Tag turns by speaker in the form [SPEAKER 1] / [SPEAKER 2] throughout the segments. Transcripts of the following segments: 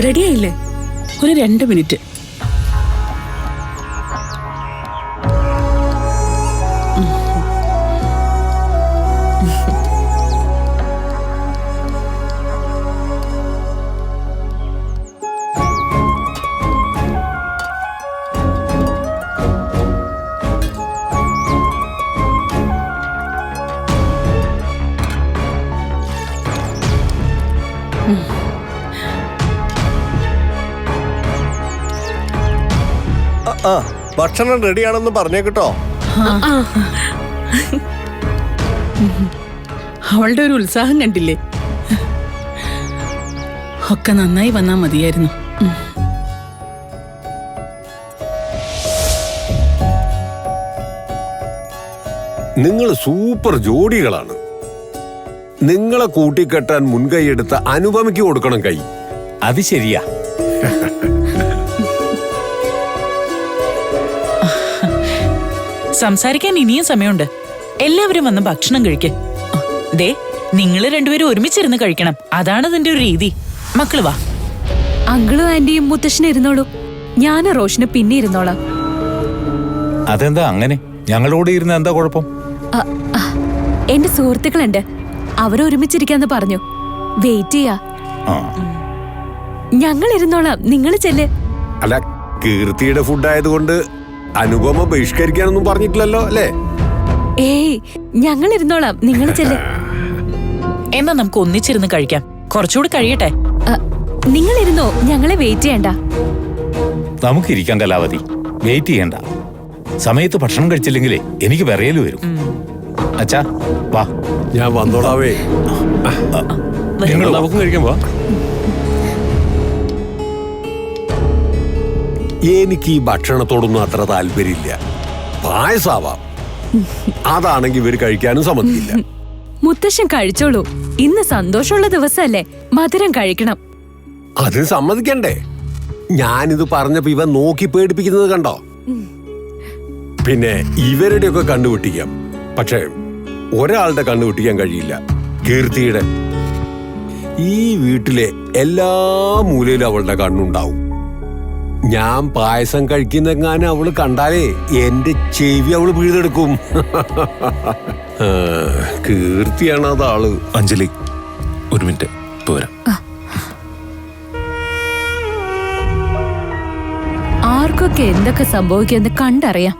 [SPEAKER 1] റെഡിയായില്ലേ? ഒരു 2 മിനിറ്റ്.
[SPEAKER 2] ഭക്ഷണം റെഡിയാണെന്ന് പറഞ്ഞേ കേട്ടോ.
[SPEAKER 1] അവളുടെ ഒരു ഉത്സാഹം കണ്ടില്ലേ? ഒക്കെ നന്നായി വന്നാ മതിയായിരുന്നു.
[SPEAKER 2] നിങ്ങൾ സൂപ്പർ ജോഡികളാണ്. നിങ്ങളെ കൂട്ടിക്കെട്ടാൻ മുൻകൈയെടുത്ത അനുപമയ്ക്ക് കൊടുക്കണം കൈ.
[SPEAKER 3] അത് ശരിയാ.
[SPEAKER 4] സംസാരിക്കാൻ ഇനിയും സമയമുണ്ട്. എല്ലാവരും വന്ന് ഭക്ഷണം കഴിക്ക്. ദേ, നിങ്ങൾ രണ്ടുപേരും ഒരുമിച്ചിരുന്ന് കഴിക്കണം. അതാണ് ഇതിന്റെ ഒരു രീതി. മക്കള് വാ.
[SPEAKER 5] അങ്കിളും ആന്റിയും മുത്തശ്ശനും ഇരുന്നോളൂ. ഞാൻ റോഷന് പിന്നെ ഇരുന്നോളാം.
[SPEAKER 3] അതെന്താ അങ്ങനെ? ഞങ്ങളോട് ഇരുന്ന് എന്താ കുഴപ്പം?
[SPEAKER 5] എന്റെ സുഹൃത്തുക്കളുണ്ട്, അവരൊരുമിച്ചിരിക്കാന്ന് പറഞ്ഞു. വെയിറ്റ് ചെയ്യാ. ഞങ്ങൾ ഇരുന്നോളാം, നിങ്ങൾ ചെല്ല്.
[SPEAKER 2] അല്ല, കീർത്തിയുടെ ഫുഡ് ആയതുകൊണ്ട് അനുപമ ബഹിഷ്കരിക്കാനൊന്നും പറഞ്ഞിട്ടില്ലല്ലോ അല്ലേ?
[SPEAKER 5] ഏയ്, ഞങ്ങൾ ഇരുന്നോളാം, നിങ്ങൾ ചെല്ല്.
[SPEAKER 4] എന്നാ നമുക്ക് ഒന്നിച്ചിരുന്ന് കഴിക്കാം. കുറച്ചുകൂടി കഴിയട്ടെ.
[SPEAKER 5] നിങ്ങൾ ഇരുന്നോ, ഞങ്ങളെ വെയിറ്റ് ചെയ്യണ്ട.
[SPEAKER 3] നമുക്കിരിക്കാൻ കലാവതി, വെയിറ്റ് ചെയ്യണ്ട. സമയത്ത് ഭക്ഷണം കഴിച്ചില്ലെങ്കിലേ എനിക്ക് വിറയല് വരും. അച്ഛാ വാ.
[SPEAKER 2] ഞാൻ വന്നോളാവേ.
[SPEAKER 3] നമുക്കും കഴിക്കാൻ പോവാ.
[SPEAKER 2] എനിക്ക് ഈ ഭക്ഷണത്തോടൊന്നും അത്ര താല്പര്യമില്ല. പായസാവാം, അതാണെങ്കിൽ ഇവര് കഴിക്കാനും സമ്മതിക്കില്ല.
[SPEAKER 5] മുത്തശ്ശൻ കഴിച്ചോളൂ, ഇന്ന് സന്തോഷമുള്ള ദിവസമല്ലേ, മധുരം കഴിക്കണം.
[SPEAKER 2] അതിന് സമ്മതിക്കണ്ടേ? ഞാനിത് പറഞ്ഞപ്പോ ഇവ നോക്കി പേടിപ്പിക്കുന്നത് കണ്ടോ? പിന്നെ ഇവരുടെയൊക്കെ കണ്ടുപിടിക്കാം, പക്ഷെ ഒരാളുടെ കണ്ടുപിടിക്കാൻ കഴിയില്ല, കീർത്തിയുടെ. ഈ വീട്ടിലെ എല്ലാ മൂലയിലും അവളുടെ കണ്ണുണ്ടാവും. ഞാൻ പായസം കഴിക്കുന്നെങ്ങാനും അവള് കണ്ടാലേ എന്റെ ചെവി അവള് പിഴുതെടുക്കും. കീർത്തിയാണ് അതാള്.
[SPEAKER 6] അഞ്ജലി, ഒരു മിനിറ്റ് പോരാ.
[SPEAKER 5] ആർക്കൊക്കെ എന്തൊക്കെ സംഭവിക്കുമെന്ന് കണ്ടറിയാം.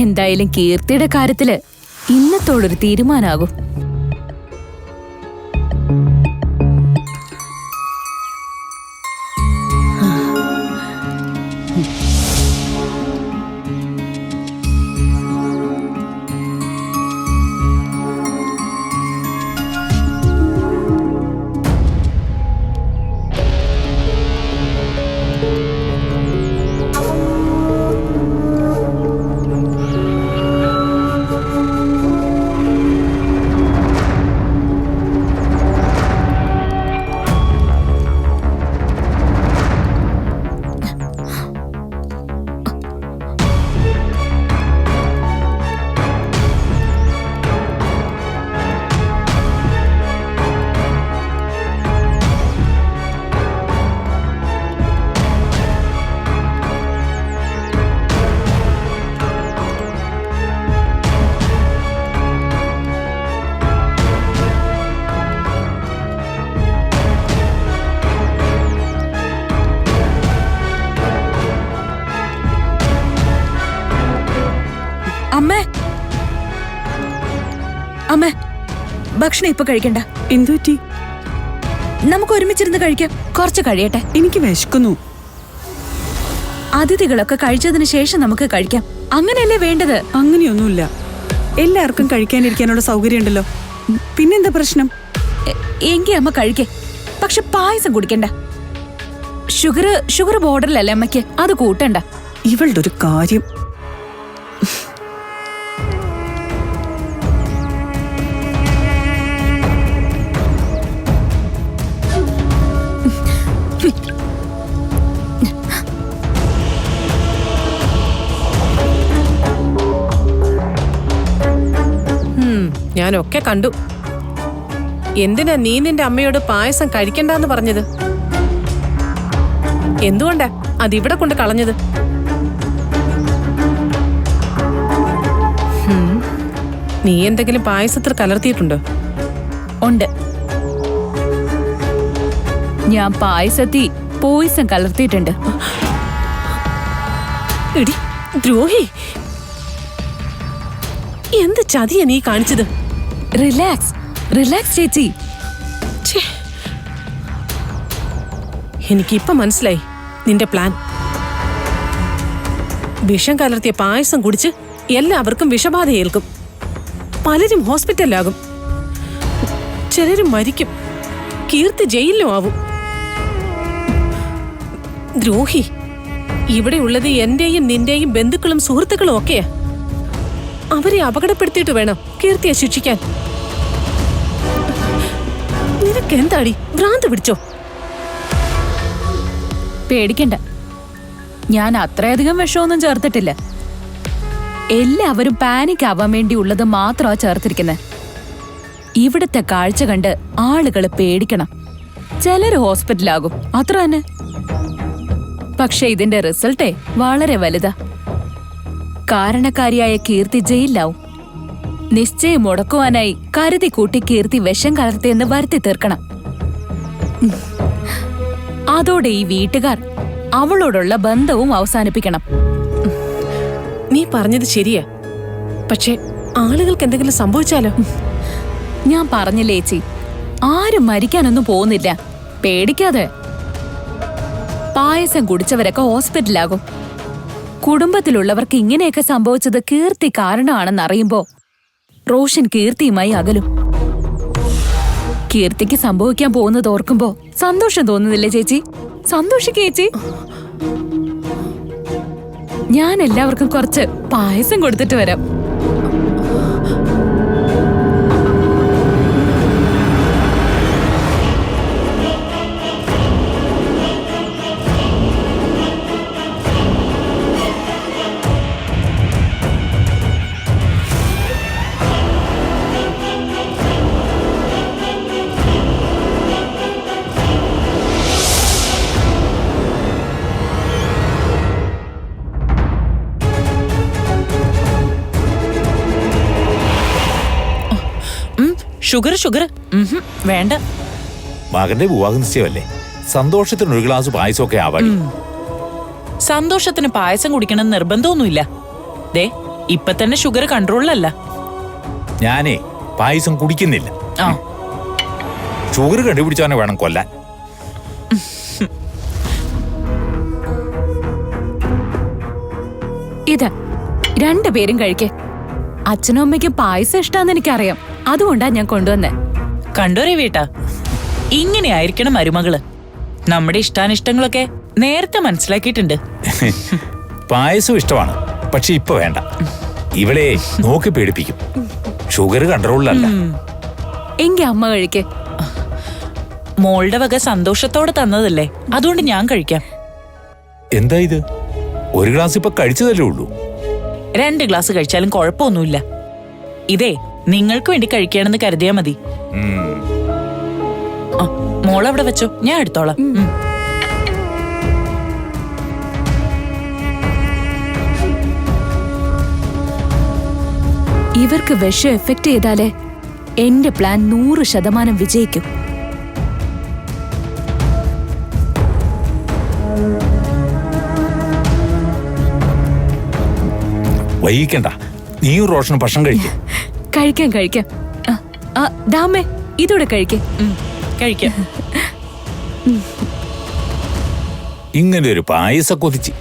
[SPEAKER 5] എന്തായാലും കീർത്തിയുടെ കാര്യത്തില് ഇന്നത്തോടൊരു തീരുമാനാകും.
[SPEAKER 7] അമ്മേ, അമ്മേ, ഭക്ഷണം ഇപ്പൊ കഴിക്കണ്ട.
[SPEAKER 1] എന്തുപറ്റി?
[SPEAKER 7] നമുക്ക് ഒരുമിച്ചിരുന്ന് കഴിക്കാം.
[SPEAKER 5] കുറച്ച് കഴിയട്ടെ,
[SPEAKER 1] എനിക്ക് വിശക്കുന്നു.
[SPEAKER 7] അതിഥികളൊക്കെ കഴിച്ചതിന് ശേഷം നമുക്ക് കഴിക്കാം. അങ്ങനെയല്ലേ വേണ്ടത്?
[SPEAKER 1] അങ്ങനെയൊന്നുമില്ല, എല്ലാവർക്കും കഴിക്കാനിരിക്കാനുള്ള സൗകര്യം ഉണ്ടല്ലോ. പിന്നെന്താ പ്രശ്നം?
[SPEAKER 7] എങ്കി അമ്മ കഴിക്കേ, പക്ഷെ പായസം കുടിക്കണ്ട. ഷുഗർ ബോർഡറിലല്ലേ അമ്മയ്ക്ക്, അത് കൂട്ടണ്ട.
[SPEAKER 1] ഇവളുടെ ഒരു കാര്യം.
[SPEAKER 8] ഞാനൊക്കെ കണ്ടു. എന്തിനാ നീ നിന്റെ അമ്മയോട് പായസം കഴിക്കണ്ടെന്ന് പറഞ്ഞത്? എന്തുകൊണ്ടാ അതിവിടെ കൊണ്ട് കളഞ്ഞത്? നീ എന്തെങ്കിലും പായസത്തിൽ കലർത്തിയിട്ടുണ്ടോ?
[SPEAKER 5] ഉണ്ട്. ഞാൻ പായസത്തി പോയിസൺ കലർത്തിയിട്ടുണ്ട്.
[SPEAKER 8] എടി ദ്രോഹി, എന്ത് ചതിയാ നീ കാണിച്ചത്?
[SPEAKER 5] റിലാക്സ് റിലാക്സ് ചേച്ചി.
[SPEAKER 8] ഛേ, എനിക്കിപ്പൊ മനസ്സിലായി നിന്റെ പ്ലാൻ. വിഷം കലർത്തിയ പായസം കുടിച്ച് എല്ലാവർക്കും വിഷബാധ ഏൽക്കും. പലരും ഹോസ്പിറ്റലിലാകും, ചിലരും മരിക്കും, കീർത്തി ജയിലിലും ആവും. ദ്രോഹി, ഇവിടെ ഉള്ളത് എന്റെയും നിന്റെയും ബന്ധുക്കളും സുഹൃത്തുക്കളും ഒക്കെയാ. അവരെ അപകടപ്പെടുത്തിയിട്ട് വേണം കീർത്തിയെ ശിക്ഷിക്കാൻ. നിനക്കെന്താടി, ഭ്രാന്ത് പിടിച്ചോ?
[SPEAKER 5] പേടിക്കണ്ട, ഞാൻ അത്രയധികം വിഷമൊന്നും ചേർത്തിട്ടില്ല. എല്ലാവരും പാനിക് ആവാൻ വേണ്ടി ഉള്ളത് മാത്രമാ ചേർത്തിരിക്കുന്നത്. ഇവിടുത്തെ കാഴ്ച കണ്ട് ആളുകള് പേടിക്കണം, ചിലര് ഹോസ്പിറ്റലാകും, അത്ര തന്നെ. പക്ഷെ ഇതിന്റെ റിസൾട്ടേ വളരെ വലുതാ. കാരണക്കാരിയായ കീർത്തി ജയിലിലാവും. നിശ്ചയം മുടക്കുവാനായി കരുതി കൂട്ടി കീർത്തി വിഷം കലർത്തിയെന്ന് വരുത്തി തീർക്കണം. അതോടെ ഈ വീട്ടുകാർ അവളോടുള്ള ബന്ധവും അവസാനിപ്പിക്കണം.
[SPEAKER 8] നീ പറഞ്ഞത് ശരിയാ, പക്ഷെ ആളുകൾക്ക് എന്തെങ്കിലും സംഭവിച്ചാലോ?
[SPEAKER 5] ഞാൻ പറഞ്ഞില്ലേ ചേച്ചി, ആരും മരിക്കാനൊന്നും പോകുന്നില്ല, പേടിക്കാതെ. പായസം കുടിച്ചവരൊക്കെ ഹോസ്പിറ്റലാകും. കുടുംബത്തിലുള്ളവർക്ക് ഇങ്ങനെയൊക്കെ സംഭവിച്ചത് കീർത്തി കാരണമാണെന്നറിയുമ്പോ റോഷൻ കീർത്തിയുമായി അകലും. കീർത്തിക്ക് സംഭവിക്കാൻ പോകുന്നത് ഓർക്കുമ്പോ സന്തോഷം തോന്നുന്നില്ലേ ചേച്ചി? സന്തോഷിക്കേ ചേച്ചി. ഞാൻ എല്ലാവർക്കും കുറച്ച് പായസം കൊടുത്തിട്ട് വരാം.
[SPEAKER 4] ഷുഗർ ഷുഗർ വേണ്ട.
[SPEAKER 3] മകന്റെ വിവാഹ നിശ്ചയമല്ലേ, സന്തോഷത്തിന് ഒരു ഗ്ലാസ് പായസമൊക്കെ ആവാടി.
[SPEAKER 4] സന്തോഷത്തിന് പായസം കുടിക്കണം നിർബന്ധമൊന്നുമില്ല. ദേ, ഇപ്പൊ തന്നെ ഷുഗർ കൺട്രോളിലല്ല.
[SPEAKER 3] ഞാനേ പായസം കുടിക്കുന്നില്ല.
[SPEAKER 4] ആ,
[SPEAKER 3] ഷുഗർ കണ്ടുപിടിച്ചവനെ വേണം കൊല്ലാൻ.
[SPEAKER 5] ഇത് രണ്ടുപേരും കഴിക്കേ. അച്ഛനും അമ്മയ്ക്കും പായസം ഇഷ്ടാന്ന് എനിക്കറിയാം, അതുകൊണ്ടാ ഞാൻ കൊണ്ടുവന്നേ.
[SPEAKER 4] കണ്ടോരേ വീട്ടാ, ഇങ്ങനെയായിരിക്കണം മരുമകള്. നമ്മുടെ ഇഷ്ടാനിഷ്ടങ്ങളൊക്കെ നേരത്തെ മനസ്സിലാക്കിയിട്ടുണ്ട്.
[SPEAKER 3] പായസം ഇഷ്ടമാണ്, പക്ഷെ ഇപ്പൊ വേണ്ട. ഇവളെ നോക്കി പേടിപ്പിക്കും. ഷുഗർ കൺട്രോളിലല്ല.
[SPEAKER 5] എങ്കി അമ്മ കഴിക്കേ.
[SPEAKER 4] മോളുടെ വക സന്തോഷത്തോടെ തന്നതല്ലേ, അതുകൊണ്ട് ഞാൻ കഴിക്കാം.
[SPEAKER 3] എന്താ ഇത്? ഒരു ഗ്ലാസ് ഇപ്പൊ കഴിച്ചതല്ലേ ഉള്ളൂ.
[SPEAKER 4] 2 ഗ്ലാസ് കഴിച്ചാലും കുഴപ്പമൊന്നുമില്ല. ഇതേ നിങ്ങൾക്ക് വേണ്ടി കഴിക്കുകയാണെന്ന് കരുതിയാ മതി. മോളവിടെ വെച്ചോ, ഞാൻ എടുത്തോളാം.
[SPEAKER 5] ഇവർക്ക് വിഷം എഫക്ട് ചെയ്താലേ എന്റെ പ്ലാൻ 100% വിജയിക്കും.
[SPEAKER 3] വൈകിക്കണ്ട, നീയും റോഷനും ഭക്ഷണം കഴിക്കും.
[SPEAKER 5] കഴിക്കാം കഴിക്കാം. ദാമേ, ഇതോടെ കഴിക്കേ.
[SPEAKER 4] കഴിക്കാം.
[SPEAKER 3] ഇങ്ങനെ ഒരു പായസ കൊതിച്ച്.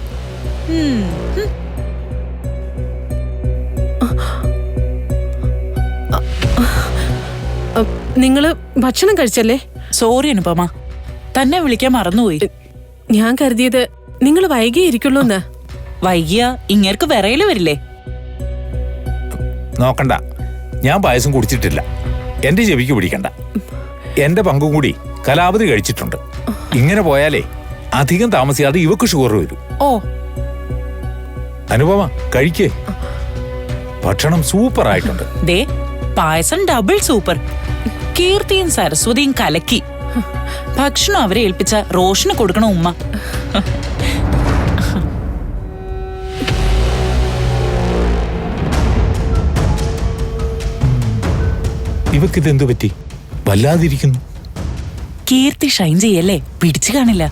[SPEAKER 8] നിങ്ങള് ഭക്ഷണം കഴിച്ചല്ലേ?
[SPEAKER 4] സോറി അനുപമ, തന്നെ വിളിക്കാൻ മറന്നുപോയി.
[SPEAKER 8] ഞാൻ കരുതിയത് നിങ്ങൾ വൈകിയിരിക്കുള്ളൂ എന്ന്.
[SPEAKER 4] വൈകിയ ഇങ്ങേർക്ക് വിറയില് വരില്ലേ?
[SPEAKER 3] നോക്കണ്ട, ഞാൻ പായസം കുടിച്ചിട്ടില്ല. എന്റെ ചെവിക്ക് പിടിക്കണ്ട. എന്റെ പങ്കും കൂടി കലാപതി കഴിച്ചിട്ടുണ്ട്. ഇങ്ങനെ പോയാലേ അധികം താമസിയാതെ ഇവക്ക് ഷുഗർ വരും.
[SPEAKER 4] ഓ,
[SPEAKER 3] അനുപമ കഴിക്കേ, ഭക്ഷണം സൂപ്പർ ആയിട്ടുണ്ട്.
[SPEAKER 4] ദേ, പായസം ഡബിൾ സൂപ്പർ. കീർത്തിയും സരസ്വതിയും കലക്കി. ഭക്ഷണം അവരെ ഏൽപ്പിച്ച റോഷന് കൊടുക്കണം ഉമ്മ.
[SPEAKER 3] ഇവക്കിതെന്തു പറ്റി? വല്ലാതിരിക്കുന്നു.
[SPEAKER 4] കീർത്തി ഷൈൻ ചെയ്യല്ലേ, പിടിച്ചു കാണില്ല.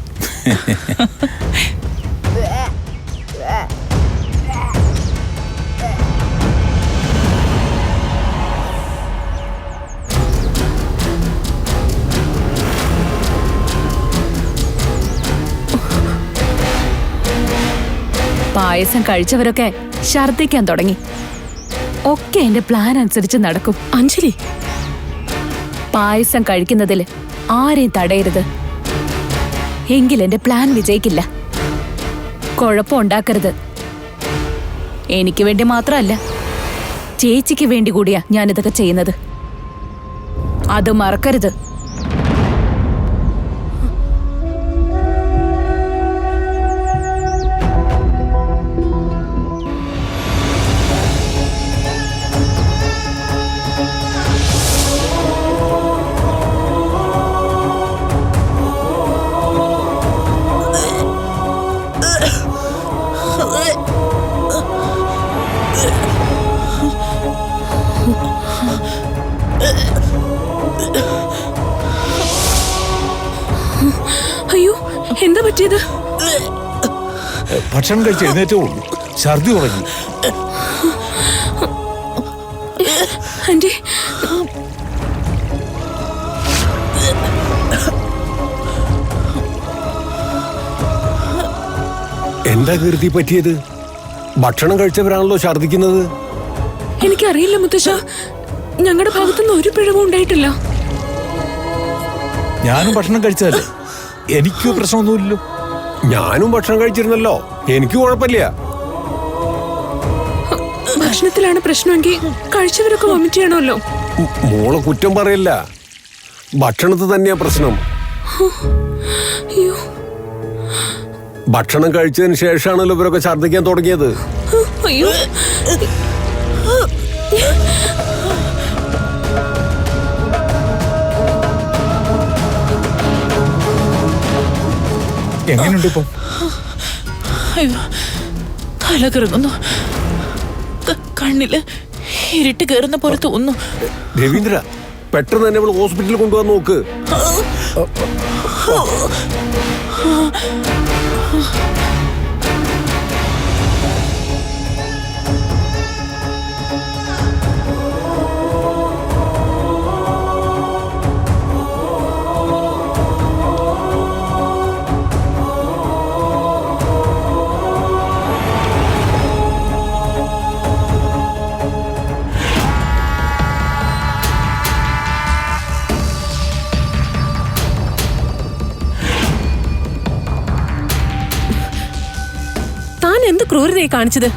[SPEAKER 5] പായസം കഴിച്ചവരൊക്കെ ഛർദ്ദിക്കാൻ തുടങ്ങി. ഒക്കെ എന്റെ പ്ലാൻ അനുസരിച്ച് നടക്കും.
[SPEAKER 8] അഞ്ജലി,
[SPEAKER 5] പായസം കഴിക്കുന്നതിൽ ആരെയും തടയരുത്. എങ്കിൽ എന്റെ പ്ലാൻ വിജയിക്കില്ല. കുഴപ്പമുണ്ടാക്കരുത്. എനിക്ക് വേണ്ടി മാത്രമല്ല, ചേച്ചിക്ക് വേണ്ടി കൂടിയാ ഞാനിതൊക്കെ ചെയ്യുന്നത്. അത് മറക്കരുത്.
[SPEAKER 8] അയ്യോ, എന്താ പറ്റിയത്?
[SPEAKER 3] ഭക്ഷണം കഴിച്ച് എഴുന്നേറ്റേ ഉള്ളൂ, ഛർദി തുടങ്ങി.
[SPEAKER 8] ആന്റി,
[SPEAKER 2] എന്താ കീർത്തി പറ്റിയത്? ഭക്ഷണം കഴിച്ചവരാണല്ലോ ഛർദിക്കുന്നത്.
[SPEAKER 8] എനിക്കറിയില്ല മുത്തശ്ശ, ഞങ്ങളുടെ ഭാഗത്തുനിന്ന് ഒരു പിഴവും ഉണ്ടായിട്ടില്ല.
[SPEAKER 3] ഞാനും ഭക്ഷണം കഴിച്ചതല്ലേ, എനിക്ക് പ്രശ്നമൊന്നുമില്ലല്ലോ.
[SPEAKER 2] ഞാനും ഭക്ഷണം കഴിച്ചിരുന്നല്ലോ, എനിക്ക് കുഴപ്പമില്ല.
[SPEAKER 8] ഭക്ഷണത്തിലാണ് പ്രശ്നമെങ്കിൽ കഴിച്ചവരൊക്കെ വൊമിറ്റ് ചെയ്യണമല്ലോ.
[SPEAKER 2] മോളെ കുറ്റം പറയില്ല, ഭക്ഷണത്തിൽ തന്നെയാ പ്രശ്നം.
[SPEAKER 8] അയ്യോ,
[SPEAKER 2] ഭക്ഷണം കഴിച്ചതിന് ശേഷമാണല്ലോ ഇവരൊക്കെ ഛർദ്ദിക്കാൻ തുടങ്ങിയത്.
[SPEAKER 8] അയ്യോ,
[SPEAKER 3] എങ്ങനെയുണ്ട് ഇപ്പം?
[SPEAKER 4] അയ്യോ, തല കറങ്ങുന്നു, കണ്ണില് ഇരുട്ട് കയറുന്ന പോലെ തോന്നുന്നു.
[SPEAKER 2] രവീന്ദ്ര, പെട്ടെന്ന് തന്നെ ഇവള് ഹോസ്പിറ്റലിൽ കൊണ്ടുപോകാൻ നോക്ക്.
[SPEAKER 8] താൻ എന്ത് ക്രൂരതയായി കാണിച്ചത്?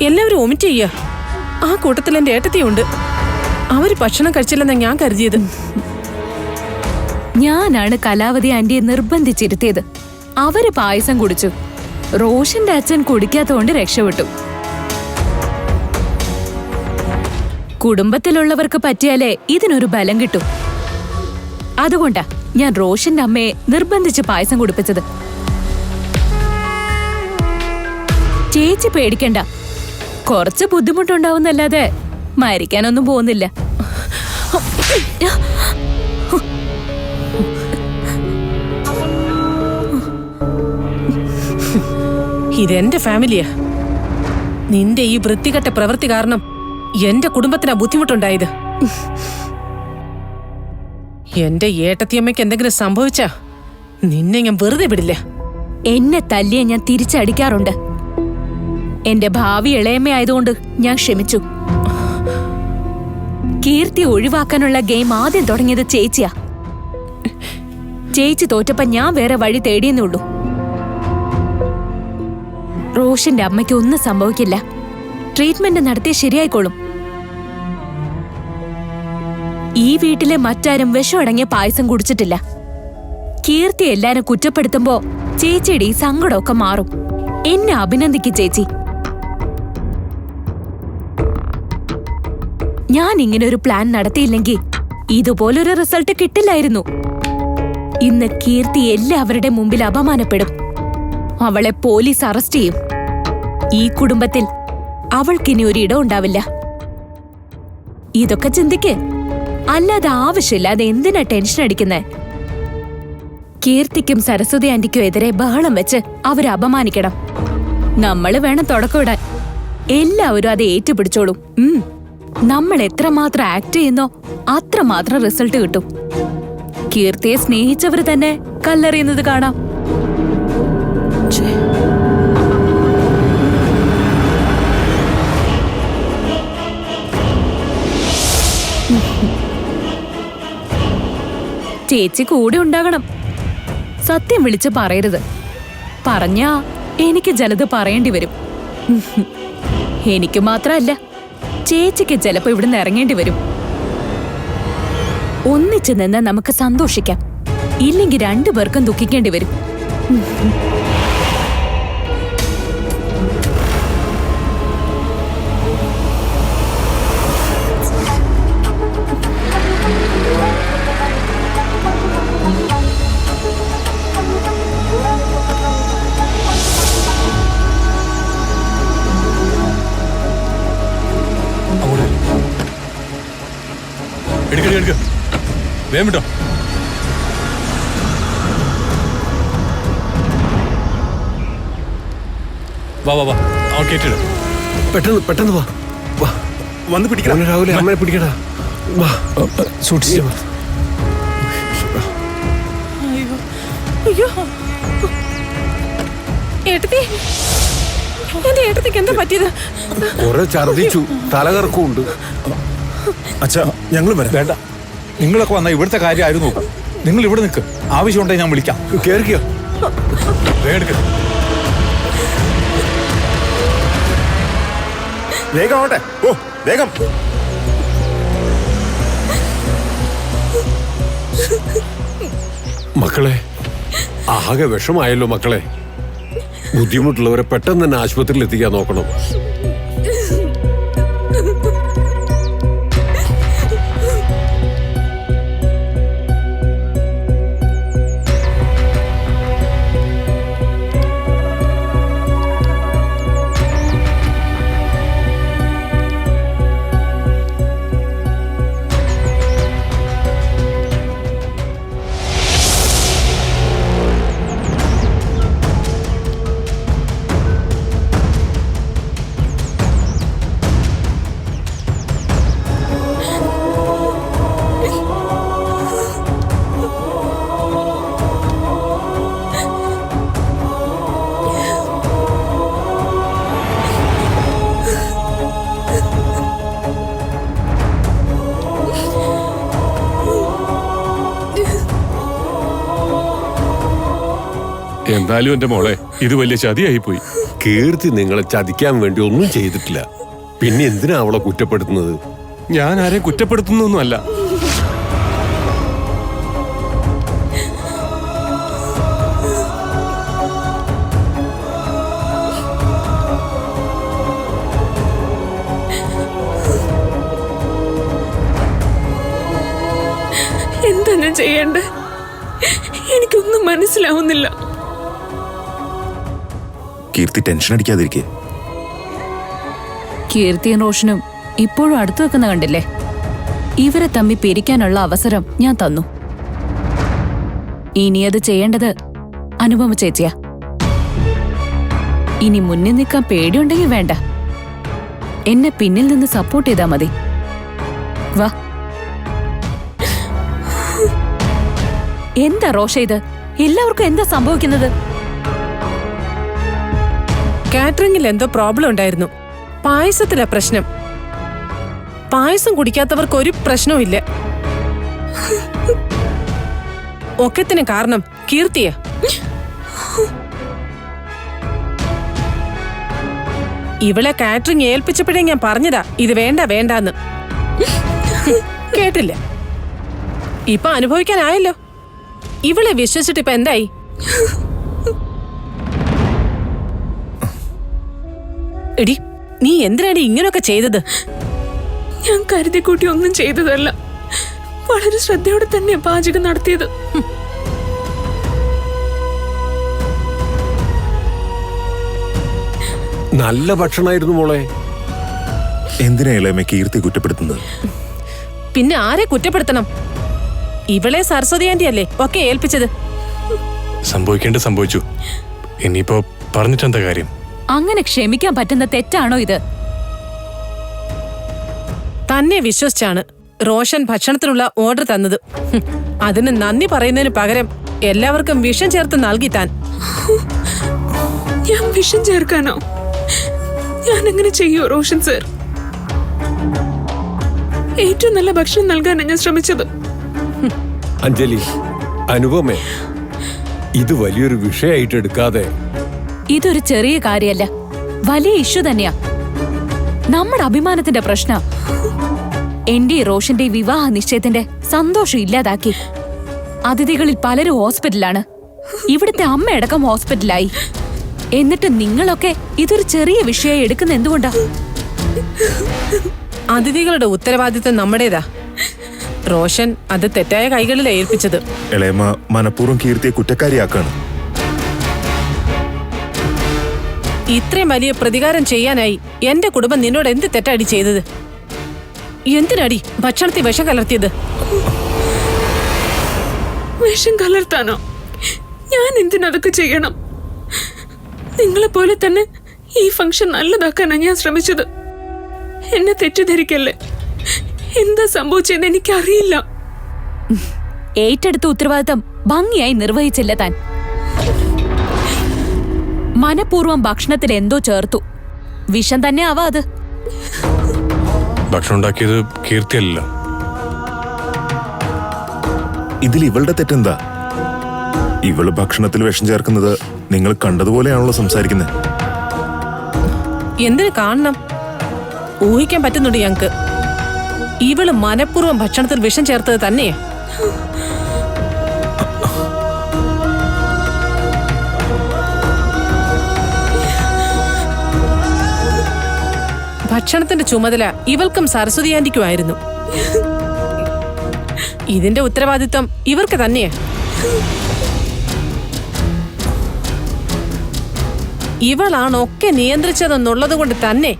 [SPEAKER 8] എല്ലാവരും വൊമിറ്റ് ചെയ്യുക. ആ കൂട്ടത്തിൽ എന്റെ ഏട്ടത്തിയുണ്ട്. അവര് ഭക്ഷണം കഴിച്ചില്ലെന്നാ ഞാൻ കരുതിയത്.
[SPEAKER 5] ഞാനാണ് കലാവതി ആന്റിയെ നിർബന്ധിച്ചിരുത്തിയത്. അവര് പായസം കുടിച്ചു. റോഷന്റെ അച്ഛൻ കുടിക്കാത്തതുകൊണ്ട് രക്ഷപ്പെട്ടു. കുടുംബത്തിലുള്ളവർക്ക് പറ്റിയാലേ ഇതിനൊരു ബലം കിട്ടും. അതുകൊണ്ടാ ഞാൻ റോഷന്റെ അമ്മയെ നിർബന്ധിച്ച് പായസം കുടിപ്പിച്ചത്. ചേച്ചി പേടിക്കണ്ട, കുറച്ച് ബുദ്ധിമുട്ടുണ്ടാവുന്നല്ലാതെ മരിക്കാനൊന്നും പോകുന്നില്ല.
[SPEAKER 8] ഇതെന്റെ ഫാമിലിയാ. നിന്റെ ഈ വൃത്തികെട്ട പ്രവൃത്തി കാരണം എന്റെ കുടുംബത്തിനാ ബുദ്ധിമുട്ടുണ്ടായത്. എന്റെ ഏട്ടത്തിയമ്മയ്ക്ക് എന്തെങ്കിലും സംഭവിച്ചാ നിന്നെ ഞാൻ വെറുതെ വിടില്ല.
[SPEAKER 5] എന്നെ തല്ലിയെ ഞാൻ തിരിച്ചടിക്കാറുണ്ട്. എന്റെ ഭാവി ഇളയമ്മയായതുകൊണ്ട് ഞാൻ ക്ഷമിച്ചു. കീർത്തി ഒഴിവാക്കാനുള്ള ഗെയിം ആദ്യം തുടങ്ങിയത് ചേച്ചിയാ. ചേച്ചി തോറ്റപ്പോ ഞാൻ വേറെ വഴി തേടിയെന്നേ ഉള്ളൂ. റോഷന്റെ അമ്മയ്ക്ക് ഒന്നും സംഭവിക്കില്ല. ട്രീറ്റ്മെന്റ് നടത്തിയ ശരിയായിക്കോളും. ഈ വീട്ടിലെ മറ്റാരും വിഷമടങ്ങിയ പായസം കുടിച്ചിട്ടില്ല. കീർത്തി എല്ലാരും കുറ്റപ്പെടുത്തുമ്പോ ചേച്ചിയുടെ ഈ സങ്കടമൊക്കെ മാറും. എന്നെ അഭിനന്ദിക്ക് ചേച്ചി. ഞാൻ ഇങ്ങനെ ഒരു പ്ലാൻ നടത്തിയില്ലെങ്കിൽ ഇതുപോലൊരു റിസൾട്ട് കിട്ടില്ലായിരുന്നു. ഇന്ന് കീർത്തി എല്ലാവരുടെ മുമ്പിൽ അപമാനപ്പെടും. അവളെ പോലീസ് അറസ്റ്റ് ചെയ്യും. ഈ കുടുംബത്തിൽ അവൾക്കിനി ഒരു ഇടം ഉണ്ടാവില്ല. ഇതൊക്കെ ചിന്തിക്ക്. അല്ലാതെ ആവശ്യമില്ലാതെ എന്തിനാ ടെൻഷൻ അടിക്കുന്നേ? കീർത്തിക്കും സരസ്വതി ആന്റിക്കും എതിരെ ബഹളം വെച്ച് അവരെ അപമാനിക്കണം. നമ്മള് വേണം തുടക്കമിടാൻ. എല്ലാവരും അത് ഏറ്റുപിടിച്ചോളും. നമ്മൾ എത്രമാത്രം ആക്ട് ചെയ്യുന്നോ അത്രമാത്രം റിസൾട്ട് കിട്ടും. കീർത്തിയെ സ്നേഹിച്ചവർ തന്നെ കല്ലെറിയുന്നത് കാണാം. ചേച്ചി കൂടെ ഉണ്ടാകണം. സത്യം വിളിച്ച് പറയരുത്. പറഞ്ഞാ എനിക്ക് ചിലത് പറയേണ്ടി വരും. എനിക്ക് മാത്രമല്ല, ചേച്ചിക്ക് ചിലപ്പോ ഇവിടുന്ന് ഇറങ്ങേണ്ടി വരും. ഒന്നിച്ചു നിന്ന് നമുക്ക് സന്തോഷിക്കാം. ഇല്ലെങ്കിൽ രണ്ടുപേർക്കും ദുഃഖിക്കേണ്ടി വരും.
[SPEAKER 6] വേഗം വിട്ടോ. വാ വാ വാ, അവൻ കേട്ടിട.
[SPEAKER 2] പെട്ടെന്ന് പെട്ടെന്ന് വാ. വാ,
[SPEAKER 6] വന്ന് പിടിക്കണം.
[SPEAKER 2] രാവിലെ അമ്മയെ പിടിക്കടാ. വാ,
[SPEAKER 6] സൂക്ഷിച്ചു.
[SPEAKER 8] അയ്യോ, ഏട്ടത്തി, എന്റെ ഏട്ടത്തിക്ക് എന്താ പറ്റിയത്?
[SPEAKER 2] കുറെ ഛർദിച്ചു, തലകറക്കമുണ്ട്.
[SPEAKER 6] അച്ഛാ, ഞങ്ങൾ വരാം.
[SPEAKER 3] വേണ്ട, നിങ്ങളൊക്കെ വന്ന ഇവിടുത്തെ കാര്യം ആരും നോക്കും. നിങ്ങൾ ഇവിടെ നിൽക്ക്. ആവശ്യമുണ്ടെങ്കിൽ ഞാൻ വിളിക്കാം.
[SPEAKER 2] കേറിക്കോ.
[SPEAKER 6] വേഗം വേഗം ആവട്ടെ. ഓ വേഗം.
[SPEAKER 2] മക്കളെ, ആകെ വിഷമായല്ലോ മക്കളെ. ബുദ്ധിമുട്ടുള്ളവരെ പെട്ടെന്ന് തന്നെ ആശുപത്രിയിൽ എത്തിക്കാൻ നോക്കണം.
[SPEAKER 6] എന്നാലും എന്റെ മോളെ, ഇത് വലിയ ചതിയായി പോയി.
[SPEAKER 2] കീർത്തി നിങ്ങളെ ചതിക്കാൻ വേണ്ടി ഒന്നും ചെയ്തിട്ടില്ല. പിന്നെ എന്തിനാ അവളെ കുറ്റപ്പെടുത്തുന്നത്?
[SPEAKER 6] ഞാൻ ആരെയും കുറ്റപ്പെടുത്തുന്നൊന്നുമല്ല.
[SPEAKER 5] എന്താ ഞാൻ ചെയ്യണ്ടേ? എനിക്കൊന്നും മനസ്സിലാവുന്നില്ല.
[SPEAKER 6] കീർത്തി ടെൻഷൻ അടിക്കാതിരിക്കേ.
[SPEAKER 5] കീർത്തിയും റോഷനും ഇപ്പോഴും അടുത്തു വെക്കുന്ന കണ്ടില്ലേ? ഇവരെ തമ്മി പിരിക്കാനുള്ള അവസരം ഞാൻ തന്നു. ഇനി അത് ചെയ്യേണ്ടത് അനുപമ ചേച്ചിയാ. ഇനി മുന്നിൽ നിൽക്കാൻ പേടിയുണ്ടെങ്കിൽ വേണ്ട, എന്നെ പിന്നിൽ നിന്ന് സപ്പോർട്ട് ചെയ്താ മതി. വാ. എന്താ റോഷ ഇത്? എല്ലാവർക്കും എന്താ സംഭവിക്കുന്നത്?
[SPEAKER 8] കാറ്ററിംഗിൽ എന്തോ പ്രോബ്ലം ഉണ്ടായിരുന്നു. പായസത്തിലാ പ്രശ്നം. പായസം കുടിക്കാത്തവർക്ക് ഒരു പ്രശ്നവും ഇല്ല. ഒക്കത്തിന് കാരണം കീർത്തിയാ. ഇവളെ കാറ്ററിംഗ് ഏൽപ്പിച്ചപ്പോഴേ ഞാൻ പറഞ്ഞതാ ഇത് വേണ്ട വേണ്ടാന്ന്. കേട്ടില്ല. ഇപ്പൊ അനുഭവിക്കാനായല്ലോ. ഇവളെ വിശ്വസിച്ചിട്ട് ഇപ്പൊ എന്തായി? എടി, നീ എന്തിനാണ് ഇങ്ങനൊക്കെ ചെയ്തത്?
[SPEAKER 5] ഞാൻ കരുതി കൂട്ടി ഒന്നും ചെയ്തതല്ല. വളരെ ശ്രദ്ധയോടെ തന്നെ പാചകം നടത്തിയത്.
[SPEAKER 2] നല്ല ഭക്ഷണമായിരുന്നു മോളെ.
[SPEAKER 6] എന്തിനാ ഇളയമ കീർത്തി കുറ്റപ്പെടുത്തുന്നത്?
[SPEAKER 8] പിന്നെ ആരെ കുറ്റപ്പെടുത്തണം? ഇവളെ സരസ്വതി ആന്റി അല്ലേ ഒക്കെ ഏൽപ്പിച്ചത്.
[SPEAKER 6] സംഭവിക്കേണ്ട സംഭവിച്ചു. ഇനിയിപ്പോ പറഞ്ഞിട്ടെന്താ കാര്യം?
[SPEAKER 5] അങ്ങനെ ക്ഷമിക്കാൻ പറ്റുന്ന തെറ്റാണോ ഇത്?
[SPEAKER 8] തന്നെ വിശ്വസിച്ചാണ് റോഷൻ ഭക്ഷണത്തിനുള്ള ഓർഡർ തന്നത്. അതിന് നന്ദി പറയുന്നതിന് പകരം എല്ലാവർക്കും വിഷം ചേർത്ത് നൽകി താൻ.
[SPEAKER 1] ഞാൻ വിഷം ചേർക്കാനോ? ഞാൻ അങ്ങനെ ചെയ്യോ റോഷൻ സർ? ഏറ്റവും നല്ല ഭക്ഷണം നൽകാനാണ് ഞാൻ ശ്രമിച്ചത്.
[SPEAKER 2] അഞ്ജലി, അനുപമേ, ഇത് വലിയൊരു വിഷയമായിട്ട് എടുക്കാതെ.
[SPEAKER 5] ഇതൊരു ചെറിയ കാര്യമല്ല, വലിയ ഇഷ്യൂ തന്നെയാ. നമ്മുടെ അഭിമാനത്തിന്റെ പ്രശ്ന. എന്റെ റോഷന്റെ വിവാഹ നിശ്ചയത്തിന്റെ സന്തോഷം ഇല്ലാതാക്കി. അതിഥികളിൽ പലരും ഹോസ്പിറ്റലാണ്. ഇവിടുത്തെ അമ്മയടക്കം ഹോസ്പിറ്റലായി. എന്നിട്ട് നിങ്ങളൊക്കെ ഇതൊരു ചെറിയ വിഷയമായി എടുക്കുന്ന എന്തുകൊണ്ടാ?
[SPEAKER 8] അതിഥികളുടെ ഉത്തരവാദിത്വം നമ്മുടേതാ. റോഷൻ അത് തെറ്റായ കൈകളിൽ ഏൽപ്പിച്ചത്.
[SPEAKER 6] ഇളയമ മനഃപൂർവ്വം കീർത്തിയെ കുറ്റക്കാരിയാക്കാണ്.
[SPEAKER 8] ഇത്രയും വലിയ പ്രതികാരം ചെയ്യാനായി എന്റെ കുടുംബം നിന്നോട് എന്ത് തെറ്റാടി ചെയ്തത്? എന്തിനാടി ഭക്ഷണത്തിൽ വിഷം കലർത്തിയത്?
[SPEAKER 1] വിഷം കലർത്താനോ? ഞാൻ എന്തിനതൊക്കെ ചെയ്യണം? നിങ്ങളെ പോലെ തന്നെ ഈ ഫംഗ്ഷൻ നല്ലതാക്കാനാണ് ഞാൻ ശ്രമിച്ചത്. എന്നെ തെറ്റിദ്ധരിക്കല്ലേ. എന്താ സംഭവിച്ചെന്ന് എനിക്കറിയില്ല.
[SPEAKER 5] ഏറ്റെടുത്ത ഉത്തരവാദിത്തം ഭംഗിയായി നിർവഹിച്ചില്ല താൻ. മനഃപൂർവ്വം ഭക്ഷണത്തിൽ എന്തോ ചേർത്തു. വിഷം തന്നെ ആവാ അത്.
[SPEAKER 6] ഭക്ഷണം ഉണ്ടാക്കിയത് കീർത്തിയല്ലോ. ഇതിൽ ഇവളുടെ തെറ്റെന്താ? ഇവള് ഭക്ഷണത്തിൽ വിഷം ചേർക്കുന്നത് നിങ്ങൾ കണ്ടതുപോലെയാണല്ലോ സംസാരിക്കുന്നത്.
[SPEAKER 8] എന്തിനു കാണണം? ഊഹിക്കാൻ പറ്റുന്നുണ്ട് ഞങ്ങക്ക്. ഇവള് മനഃപൂർവ്വം ഭക്ഷണത്തിൽ വിഷം ചേർത്തത് തന്നെയാ. ഭക്ഷണത്തിന്റെ ചുമതല ഇവൾക്കും സരസ്വതി ആന്റിക്കുമായിരുന്നു. ഇതിന്റെ ഉത്തരവാദിത്വം ഇവർക്ക് തന്നെയാ. ഇവളാണൊക്കെ നിയന്ത്രിച്ചതെന്നുള്ളത് കൊണ്ട് തന്നെ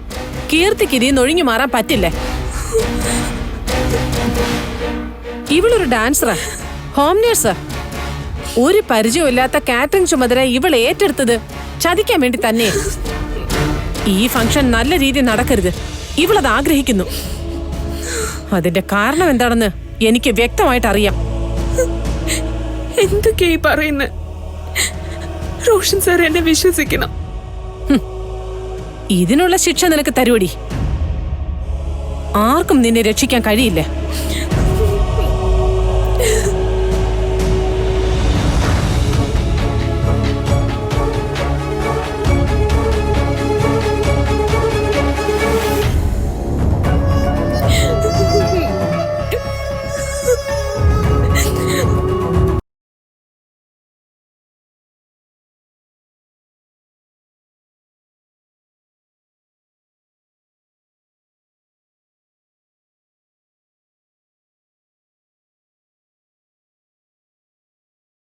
[SPEAKER 8] കീർത്തിക്ക് ഇതിന്ന് ഒഴിഞ്ഞു മാറാൻ പറ്റില്ലേ. ഇവളൊരു ഡാൻസറാ, ഹോം നേഴ്സാ. ഒരു പരിചയമില്ലാത്ത കാറ്ററിംഗ് ചുമതല ഇവൾ ഏറ്റെടുത്തത് ചതിക്കാൻ വേണ്ടി തന്നെ. ഈ ഫംഗ്ഷൻ നല്ല രീതിയിൽ നടക്കരുത്, ഇവളത് ആഗ്രഹിക്കുന്നു. അതിന്റെ കാരണം എന്താണെന്ന് എനിക്ക് വ്യക്തമായിട്ട് അറിയാം.
[SPEAKER 1] എന്തൊക്കെയായി പറയുന്നത്? റോഷൻ സാർ എന്നെ വിശ്വസിക്കണം.
[SPEAKER 8] ഇതിനുള്ള ശിക്ഷ നിനക്ക് തരുവടി. ആർക്കും നിന്നെ രക്ഷിക്കാൻ കഴിയില്ല.